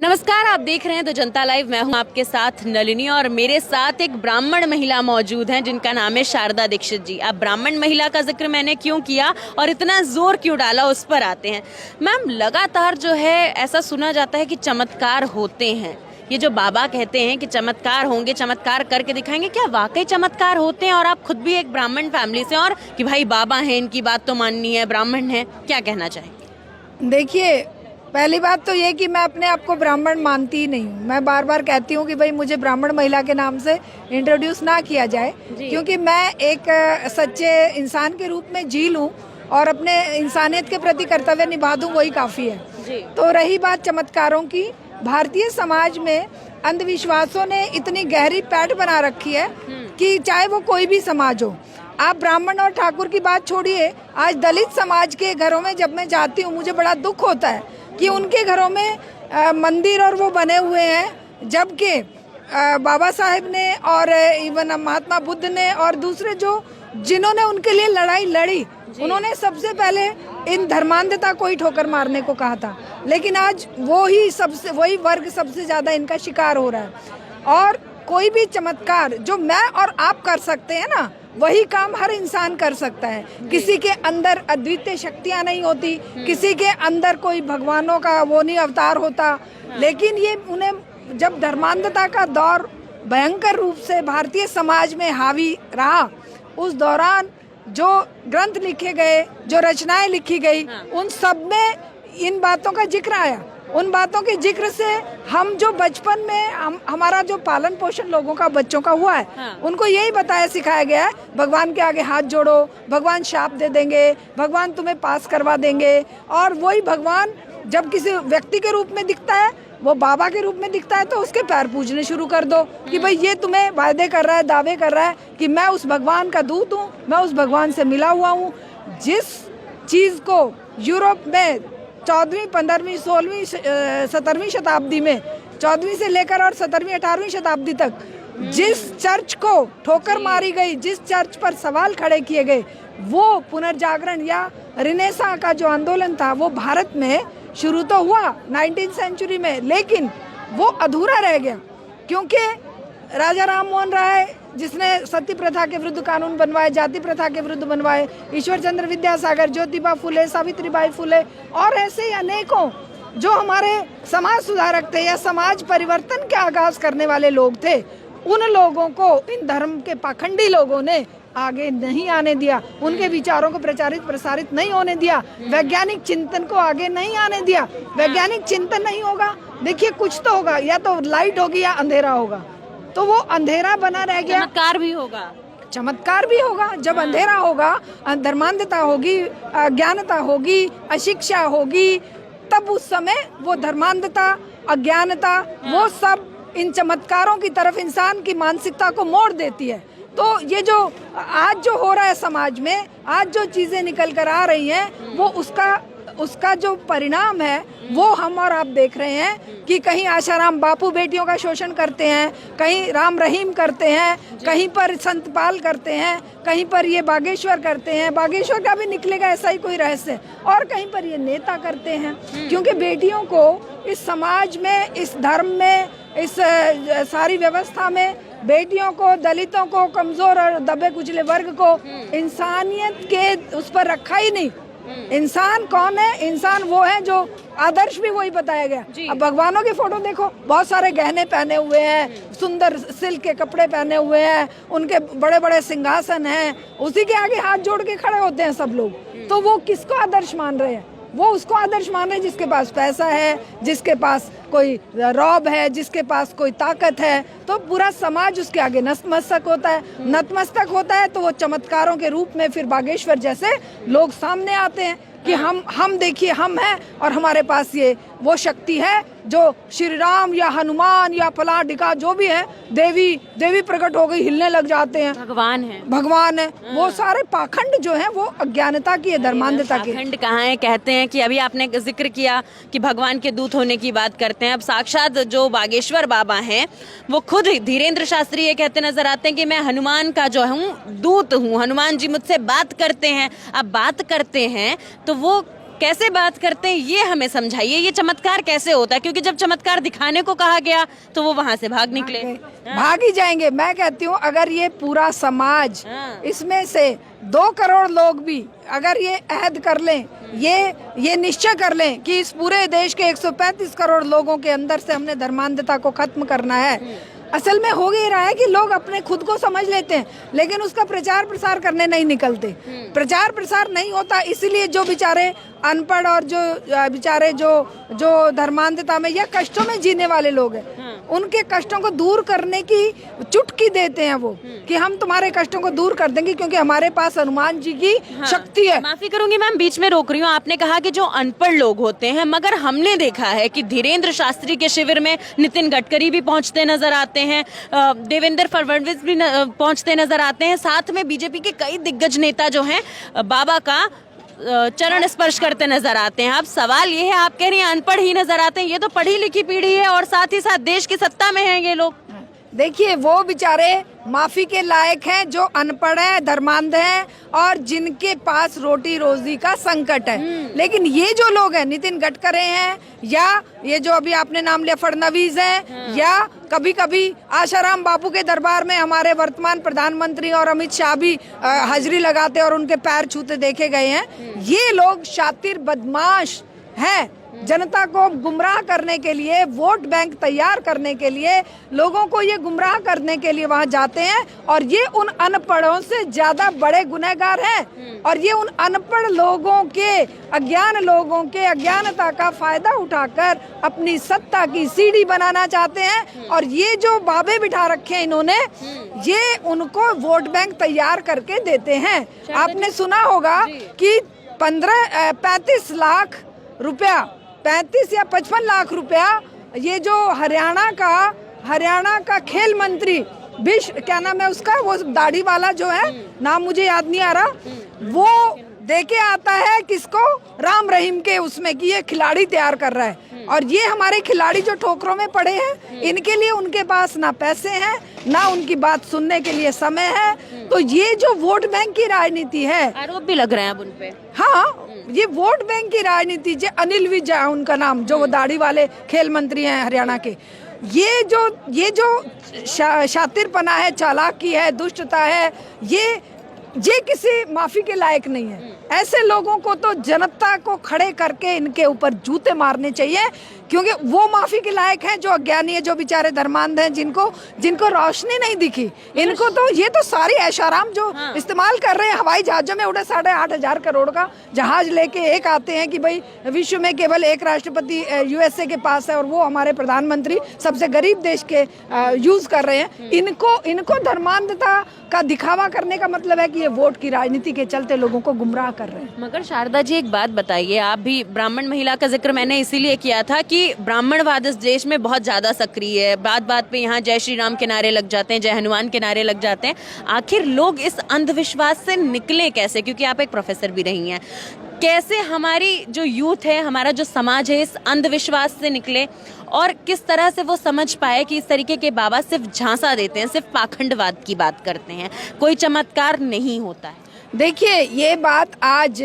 नमस्कार, आप देख रहे हैं द जनता लाइव। मैं हूं आपके साथ नलिनी और मेरे साथ एक ब्राह्मण महिला मौजूद हैं जिनका नाम है शारदा दीक्षित जी। अब ब्राह्मण महिला का जिक्र मैंने क्यों किया और इतना जोर क्यों डाला, उस पर आते हैं। मैम, लगातार जो है ऐसा सुना जाता है कि चमत्कार होते हैं। ये जो बाबा कहते हैं कि चमत्कार होंगे, चमत्कार करके दिखाएंगे, क्या वाकई चमत्कार होते हैं? और आप खुद भी एक ब्राह्मण फैमिली से, और कि भाई बाबा हैं, इनकी बात तो माननी है, ब्राह्मण है, क्या कहना चाहेंगे? देखिए, पहली बात तो ये कि मैं अपने आप को ब्राह्मण मानती ही नहीं हूँ। मैं बार बार कहती हूँ कि भाई मुझे ब्राह्मण महिला के नाम से इंट्रोड्यूस ना किया जाए, क्योंकि मैं एक सच्चे इंसान के रूप में जी लूँ और अपने इंसानियत के प्रति कर्तव्य निभा दूँ, वही काफ़ी है। तो रही बात चमत्कारों की, भारतीय समाज में अंधविश्वासों ने इतनी गहरी पैठ बना रखी है कि चाहे वो कोई भी समाज हो, आप ब्राह्मण और ठाकुर की बात छोड़िए, आज दलित समाज के घरों में जब मैं जाती हूँ मुझे बड़ा दुख होता है कि उनके घरों में मंदिर और वो बने हुए हैं, जबकि बाबा साहेब ने और इवन महात्मा बुद्ध ने और दूसरे जो जिन्होंने उनके लिए लड़ाई लड़ी, उन्होंने सबसे पहले इन धर्मांधता को ही ठोकर मारने को कहा था। लेकिन आज वही वर्ग सबसे ज्यादा इनका शिकार हो रहा है। और कोई भी चमत्कार जो मैं और आप कर सकते हैं ना, वही काम हर इंसान कर सकता है। किसी के अंदर अद्वितीय शक्तियां नहीं होती, किसी के अंदर कोई भगवानों का वो नहीं अवतार होता, लेकिन ये उन्हें जब धर्मांधता का दौर भयंकर रूप से भारतीय समाज में हावी रहा, उस दौरान जो ग्रंथ लिखे गए, जो रचनाएं लिखी गई, उन सब में इन बातों का जिक्र आया। उन बातों के जिक्र से हम जो बचपन में हमारा जो पालन पोषण लोगों का, बच्चों का हुआ है, उनको यही बताया सिखाया गया है, भगवान के आगे हाथ जोड़ो, भगवान शाप दे देंगे, भगवान तुम्हें पास करवा देंगे। और वही भगवान जब किसी व्यक्ति के रूप में दिखता है, वो बाबा के रूप में दिखता है, तो उसके पैर पूजने शुरू कर दो कि भाई ये तुम्हें वायदे कर रहा है, दावे कर रहा है कि मैं उस भगवान का दूत हूँ, मैं उस भगवान से मिला हुआ हूँ। जिस चीज को यूरोप में 14वीं, 15वीं, 16वीं, 17वीं शताब्दी में, 14वीं से लेकर और 17वीं, 18वीं शताब्दी तक जिस चर्च को ठोकर मारी गई, जिस चर्च पर सवाल खड़े किए गए, वो पुनर्जागरण या रिनेसा का जो आंदोलन था, वो भारत में शुरू तो हुआ 19th सेंचुरी में, लेकिन वो अधूरा रह गया क्योंकि राजा राम मोहन राय जिसने सती प्रथा के विरुद्ध कानून बनवाए, जाति प्रथा के विरुद्ध बनवाए, ईश्वर चंद्र विद्यासागर, ज्योतिबा फुले, सावित्रीबाई फुले और ऐसे अनेकों जो हमारे समाज सुधारक थे या समाज परिवर्तन के आगाज करने वाले लोग थे, उन लोगों को इन धर्म के पाखंडी लोगों ने आगे नहीं आने दिया, उनके विचारों को प्रचारित प्रसारित नहीं होने दिया, वैज्ञानिक चिंतन को आगे नहीं आने दिया। वैज्ञानिक चिंतन नहीं होगा, देखिए कुछ तो होगा, या तो लाइट होगी या अंधेरा होगा, तो वो अंधेरा बना रह गया। चमत्कार भी होगा, चमत्कार भी होगा जब अंधेरा होगा, धर्मांधता होगी, अज्ञानता होगी, अशिक्षा होगी, तब उस समय वो धर्मांधता, अज्ञानता, वो सब इन चमत्कारों की तरफ इंसान की मानसिकता को मोड़ देती है। तो ये जो आज जो हो रहा है समाज में, आज जो चीजें निकल कर आ रही हैं, वो उसका जो परिणाम है वो हम और आप देख रहे हैं कि कहीं आशाराम बापू बेटियों का शोषण करते हैं, कहीं राम रहीम करते हैं, कहीं पर संतपाल करते हैं, कहीं पर ये बागेश्वर करते हैं, बागेश्वर का भी निकलेगा ऐसा ही कोई रहस्य, और कहीं पर ये नेता करते हैं। क्योंकि बेटियों को इस समाज में, इस धर्म में, इस सारी व्यवस्था में बेटियों को, दलितों को, कमजोर और दबे कुचले वर्ग को इंसानियत के उस पर रखा ही नहीं। इंसान कौन है? इंसान वो है जो आदर्श भी वही बताया गया। अब भगवानों के फोटो देखो, बहुत सारे गहने पहने हुए हैं, सुंदर सिल्क के कपड़े पहने हुए हैं, उनके बड़े बड़े सिंहासन हैं, उसी के आगे हाथ जोड़ के खड़े होते हैं सब लोग। तो वो किसको आदर्श मान रहे हैं? वो उसको आदर्श मान रहे हैं जिसके पास पैसा है, जिसके पास कोई रौब है, जिसके पास कोई ताकत है। तो पूरा समाज उसके आगे नतमस्तक होता है। नतमस्तक होता है तो वो चमत्कारों के रूप में फिर बागेश्वर जैसे लोग सामने आते हैं कि हम देखिए, हम हैं और हमारे पास ये वो शक्ति है जो श्री राम या हनुमान या पलाडिका जो भी है, देवी प्रकट हो गई, हिलने लग जाते हैं, भगवान है। वो सारे पाखंड जो है वो अज्ञानता की है, धर्मांधता की। पाखंड कहाँ है? कहते हैं कि अभी आपने जिक्र किया कि भगवान के दूत होने की बात करते हैं। अब साक्षात जो बागेश्वर बाबा हैं वो खुद धीरेन्द्र शास्त्री ये कहते नजर आते हैं कि मैं हनुमान का जो हूँ दूत हूँ, हनुमान जी मुझसे बात करते हैं। अब बात करते हैं तो वो कैसे बात करते हैं ये हमें समझाइए, ये चमत्कार कैसे होता है? क्योंकि जब चमत्कार दिखाने को कहा गया तो वो वहां से भाग निकले। भाग ही जाएंगे। मैं कहती हूँ अगर ये पूरा समाज, हाँ। इसमें से 2 करोड़ लोग भी अगर ये अहद कर लें, ये निश्चय कर लें कि इस पूरे देश के 135 करोड़ लोगों के अंदर से हमने धर्मांधता को खत्म करना है। असल में हो ही रहा है कि लोग अपने खुद को समझ लेते हैं, लेकिन उसका प्रचार प्रसार करने नहीं निकलते। प्रचार प्रसार नहीं होता, इसलिए जो बेचारे अनपढ़ और जो बेचारे जो धर्मांधता में या कष्टों में जीने वाले लोग हैं, उनके कष्टों को दूर करने की चुटकी देते हैं वो, कि हम तुम्हारे कष्टों को दूर कर देंगे क्योंकि हमारे पास हनुमान जी की शक्ति है। माफी करूंगी मैम, बीच में रोक रही हूँ। आपने कहा कि जो अनपढ़ लोग होते हैं, मगर हमने देखा है कि धीरेन्द्र शास्त्री के शिविर में नितिन गडकरी भी पहुंचते नजर आते हैं, देवेंद्र फडणवीस भी पहुंचते नजर आते हैं, साथ में बीजेपी के कई दिग्गज नेता जो हैं बाबा का चरण स्पर्श करते नजर आते हैं। अब सवाल ये है, आप कह रही हैं अनपढ़ ही नजर आते हैं, ये तो पढ़ी लिखी पीढ़ी है और साथ ही साथ देश की सत्ता में है ये लोग। देखिए, वो बेचारे माफी के लायक हैं जो अनपढ़ हैं, धर्मांध हैं और जिनके पास रोटी रोजी का संकट है। लेकिन ये जो लोग हैं, नितिन गडकरी हैं या ये जो अभी आपने नाम लिया फडणवीस हैं, या कभी कभी आशाराम बापू के दरबार में हमारे वर्तमान प्रधानमंत्री और अमित शाह भी हाजिरी लगाते और उनके पैर छूते देखे गए हैं। ये लोग शातिर बदमाश हैं। जनता को गुमराह करने के लिए, वोट बैंक तैयार करने के लिए, लोगों को ये गुमराह करने के लिए वहां जाते हैं और ये उन अनपढ़ों से ज्यादा बड़े गुनहगार हैं। और ये उन अनपढ़ लोगों के, अज्ञान लोगों के अज्ञानता का फायदा उठाकर अपनी सत्ता की सीढ़ी बनाना चाहते हैं। और ये जो बाबे बिठा रखे हैं इन्होंने, ये उनको वोट बैंक तैयार करके देते हैं। आपने सुना होगा कि 35 लाख रुपया, 35 या 55 लाख रुपया ये जो हरियाणा का खेल मंत्री क्या नाम है उसका, वो दाढ़ी वाला जो है, नाम मुझे याद नहीं आ रहा, वो देके आता है किसको, राम रहीम के उसमें, कि ये खिलाड़ी तैयार कर रहा है। और ये हमारे खिलाड़ी जो ठोकरों में पड़े हैं, इनके लिए उनके पास ना पैसे हैं, ना उनकी बात सुनने के लिए समय है। तो ये जो वोट बैंक की राजनीति है, आरोप भी लग रहे हैं अब उन पे। हाँ, ये वोट बैंक की राजनीति, जो अनिल विज है उनका नाम, जो वो दाढ़ी वाले खेल मंत्री हैं हरियाणा के, ये जो शातिरपना है, चालाकी है, दुष्टता है, ये किसी माफी के लायक नहीं है। ऐसे लोगों को तो जनता को खड़े करके इनके ऊपर जूते मारने चाहिए, क्योंकि वो माफी के लायक हैं जो अज्ञानी है, जो बेचारे धर्मांध हैं, जिनको रोशनी नहीं दिखी। इनको तो ये तो सारी ऐशाराम जो इस्तेमाल कर रहे हैं, हवाई जहाजों में उड़े 8,500 करोड़ का जहाज लेके एक आते हैं कि भाई विश्व में केवल एक राष्ट्रपति यूएसए के पास है और वो हमारे प्रधानमंत्री सबसे गरीब देश के यूज कर रहे हैं। इनको धर्मांधता का दिखावा करने का मतलब है कि ये वोट की राजनीति के चलते लोगों को गुमराह कर रहे हैं। मगर शारदा जी, एक बात बताइए, आप भी ब्राह्मण महिला का जिक्र मैंने इसीलिए किया था कि ब्राह्मणवाद इस देश में बहुत ज्यादा सक्रिय है। बात बात पे यहाँ जय श्री राम के नारे लग जाते हैं, जय हनुमान के नारे लग जाते हैं। आखिर लोग इस अंधविश्वास से निकले कैसे? क्योंकि आप एक प्रोफेसर भी रही हैं, कैसे हमारी जो यूथ है, हमारा जो समाज है, इस अंधविश्वास से निकले और किस तरह से वो समझ पाए कि इस तरीके के बाबा सिर्फ झांसा देते हैं, सिर्फ पाखंडवाद की बात करते हैं, कोई चमत्कार नहीं होता है। देखिए, ये बात आज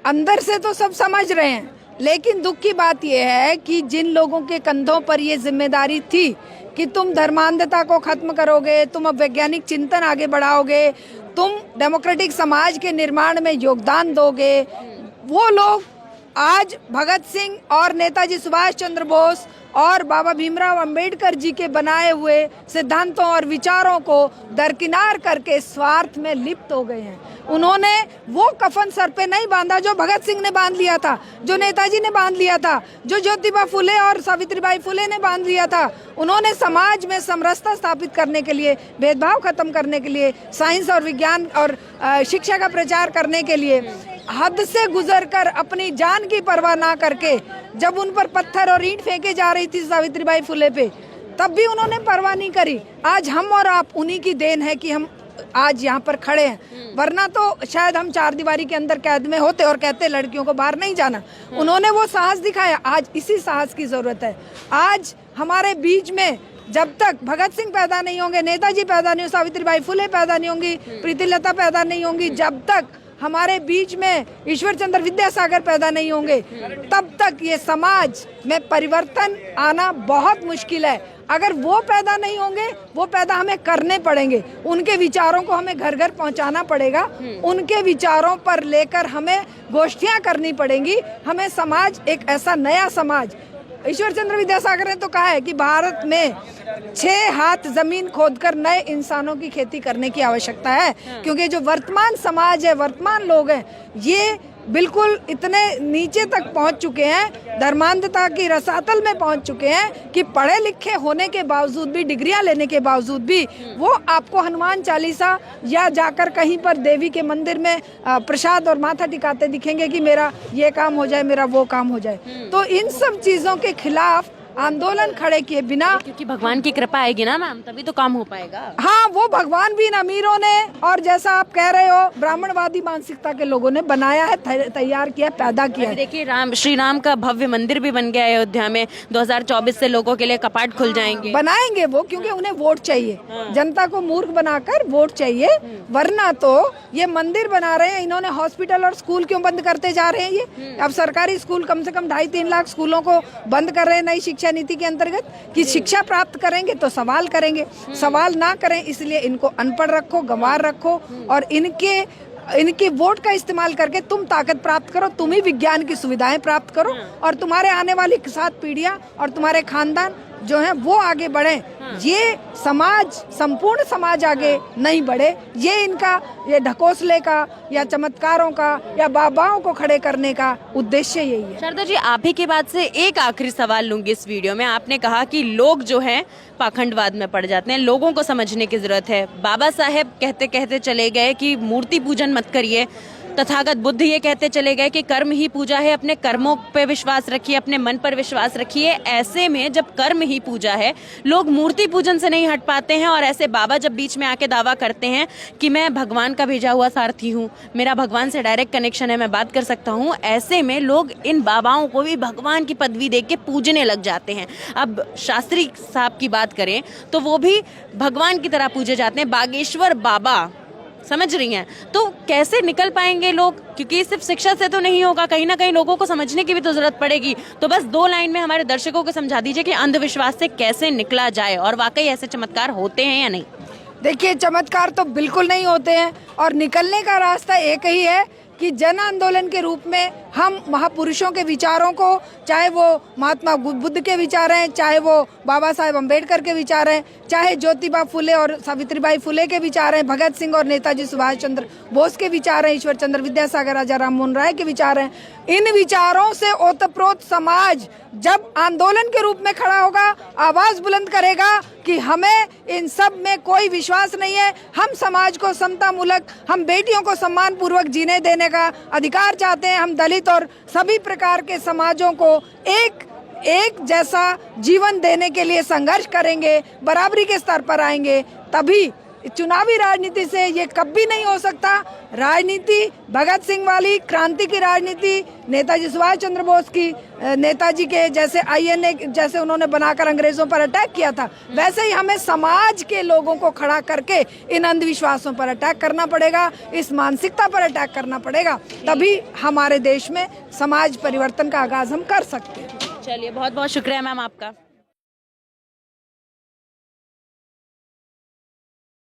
अंदर से तो सब समझ रहे हैं, लेकिन दुख की बात यह है कि जिन लोगों के कंधों पर ये जिम्मेदारी थी कि तुम धर्मांधता को खत्म करोगे, तुम अब वैज्ञानिक चिंतन आगे बढ़ाओगे, तुम डेमोक्रेटिक समाज के निर्माण में योगदान दोगे, वो लोग आज भगत सिंह और नेताजी सुभाष चंद्र बोस और बाबा भीमराव अंबेडकर जी के बनाए हुए सिद्धांतों और विचारों को दरकिनार करके स्वार्थ में लिप्त हो गए हैं। उन्होंने वो कफन सर पे नहीं बांधा जो भगत सिंह ने बांध लिया था, जो नेताजी ने बांध लिया था, जो ज्योतिबा फुले और सावित्रीबाई फुले ने बांध लिया था। उन्होंने समाज में समरसता स्थापित करने के लिए, भेदभाव खत्म करने के लिए, साइंस और विज्ञान और शिक्षा का प्रचार करने के लिए हद से गुजरकर अपनी जान की परवाह ना करके, जब उन पर पत्थर और ईंट फेंके जा रही थी सावित्रीबाई फुले पे, तब भी उन्होंने परवाह नहीं करी। आज हम और आप उन्हीं की देन है कि हम आज यहाँ पर खड़े हैं, वरना तो शायद हम 4 दीवारी के अंदर कैद में होते और कहते लड़कियों को बाहर नहीं जाना। उन्होंने वो साहस दिखाया, आज इसी साहस की जरूरत है। आज हमारे बीच में जब तक भगत सिंह पैदा नहीं होंगे, नेताजी पैदा नहीं होंगे, सावित्रीबाई फुले पैदा नहीं होंगी, प्रीतिलता पैदा नहीं होंगी, जब तक हमारे बीच में ईश्वर चंद्र विद्यासागर पैदा नहीं होंगे, तब तक ये समाज में परिवर्तन आना बहुत मुश्किल है। अगर वो पैदा नहीं होंगे, वो पैदा हमें करने पड़ेंगे। उनके विचारों को हमें घर घर पहुंचाना पड़ेगा, उनके विचारों पर लेकर हमें गोष्ठियां करनी पड़ेंगी। हमें समाज, एक ऐसा नया समाज, ईश्वर चंद्र विद्यासागर ने तो कहा है कि भारत में 6 हाथ जमीन खोदकर नए इंसानों की खेती करने की आवश्यकता है, क्योंकि जो वर्तमान समाज है, वर्तमान लोग हैं, ये बिल्कुल इतने नीचे तक पहुंच चुके हैं, धर्मांधता की रसातल में पहुंच चुके हैं कि पढ़े लिखे होने के बावजूद भी, डिग्रियां लेने के बावजूद भी, वो आपको हनुमान चालीसा या जाकर कहीं पर देवी के मंदिर में प्रसाद और माथा टिकाते दिखेंगे कि मेरा ये काम हो जाए, मेरा वो काम हो जाए। तो इन सब चीजों के खिलाफ आंदोलन खड़े किए बिना, क्योंकि भगवान की कृपा आएगी ना मैम, तभी तो काम हो पाएगा। हाँ, वो भगवान भी इन अमीरों ने, और जैसा आप कह रहे हो ब्राह्मणवादी मानसिकता के लोगों ने बनाया है, तैयार किया, पैदा किया है। देखिए, श्री राम का भव्य मंदिर भी बन गया है अयोध्या में। 2024 से लोगों के लिए कपाट खुल जाएंगे, बनाएंगे वो, क्योंकि उन्हें वोट चाहिए। जनता को मूर्ख बनाकर वोट चाहिए, वरना तो ये मंदिर बना रहे हैं, इन्होंने हॉस्पिटल और स्कूल क्यों बंद करते जा रहे हैं? ये अब सरकारी स्कूल कम से कम 2.5-3 लाख स्कूलों को बंद कर रहे हैं नई शिक्षा नीति के अंतर्गत, कि शिक्षा प्राप्त करेंगे तो सवाल करेंगे, सवाल ना करें इसलिए इनको अनपढ़ रखो, गंवार रखो, और इनके वोट का इस्तेमाल करके तुम ताकत प्राप्त करो, तुम ही विज्ञान की सुविधाएं प्राप्त करो, और तुम्हारे आने वाली 7 पीढ़ियां और तुम्हारे खानदान जो है वो आगे बढ़े। ये समाज, संपूर्ण समाज आगे नहीं बढ़े, ये ढकोसले का या चमत्कारों का या बाबाओं को खड़े करने का उद्देश्य यही है। शारदा जी, आप ही के बाद से एक आखिरी सवाल लूंगी इस वीडियो में। आपने कहा कि लोग जो हैं पाखंडवाद में पड़ जाते हैं, लोगों को समझने की जरूरत है। बाबा साहेब कहते कहते चले गए कि मूर्ति पूजन मत करिए, तथागत बुद्ध ये कहते चले गए कि कर्म ही पूजा है, अपने कर्मों पे विश्वास रखिए, अपने मन पर विश्वास रखिए। ऐसे में जब कर्म ही पूजा है, लोग मूर्ति पूजन से नहीं हट पाते हैं, और ऐसे बाबा जब बीच में आके दावा करते हैं कि मैं भगवान का भेजा हुआ सारथी हूँ, मेरा भगवान से डायरेक्ट कनेक्शन है, मैं बात कर सकता हूँ, ऐसे में लोग इन बाबाओं को भी भगवान की पदवी दे के पूजने लग जाते हैं। अब शास्त्री साहब की बात करें तो वो भी भगवान की तरह पूजे जाते हैं, बागेश्वर बाबा, समझ रही हैं? तो कैसे निकल पाएंगे लोग? क्योंकि सिर्फ शिक्षा से तो नहीं होगा, कहीं ना कहीं लोगों को समझने की भी तो जरूरत पड़ेगी। तो बस 2 लाइन में हमारे दर्शकों को समझा दीजिए कि अंधविश्वास से कैसे निकला जाए, और वाकई ऐसे चमत्कार होते हैं या नहीं? देखिए, चमत्कार तो बिल्कुल नहीं होते हैं, और निकलने का रास्ता एक ही है कि जन आंदोलन के रूप में हम महापुरुषों के विचारों को, चाहे वो महात्मा बुद्ध के विचार हैं, चाहे वो बाबा साहेब अम्बेडकर के विचार हैं, चाहे ज्योतिबा फुले और सावित्रीबाई फुले के विचार हैं, भगत सिंह और नेताजी सुभाष चंद्र बोस के विचार हैं, ईश्वर चंद्र विद्यासागर, राजा राम मोहन राय के विचार हैं। इन विचारों से ओतप्रोत समाज जब आंदोलन के रूप में खड़ा होगा, आवाज बुलंद करेगा कि हमें इन सब में कोई विश्वास नहीं है, हम समाज को समतामूलक, हम बेटियों को सम्मान पूर्वक जीने देने का अधिकार चाहते हैं, हम दलित और सभी प्रकार के समाजों को एक जैसा जीवन देने के लिए संघर्ष करेंगे, बराबरी के स्तर पर आएंगे, तभी चुनावी राजनीति से ये कभी नहीं हो सकता। राजनीति भगत सिंह वाली क्रांति की राजनीति, नेताजी सुभाष चंद्र बोस की, नेताजी के जैसे INA जैसे उन्होंने बनाकर अंग्रेजों पर अटैक किया था, वैसे ही हमें समाज के लोगों को खड़ा करके इन अंधविश्वासों पर अटैक करना पड़ेगा, इस मानसिकता पर अटैक करना पड़ेगा, तभी हमारे देश में समाज परिवर्तन का आगाज हम कर सकते हैं। चलिए, बहुत बहुत शुक्रिया मैम आपका।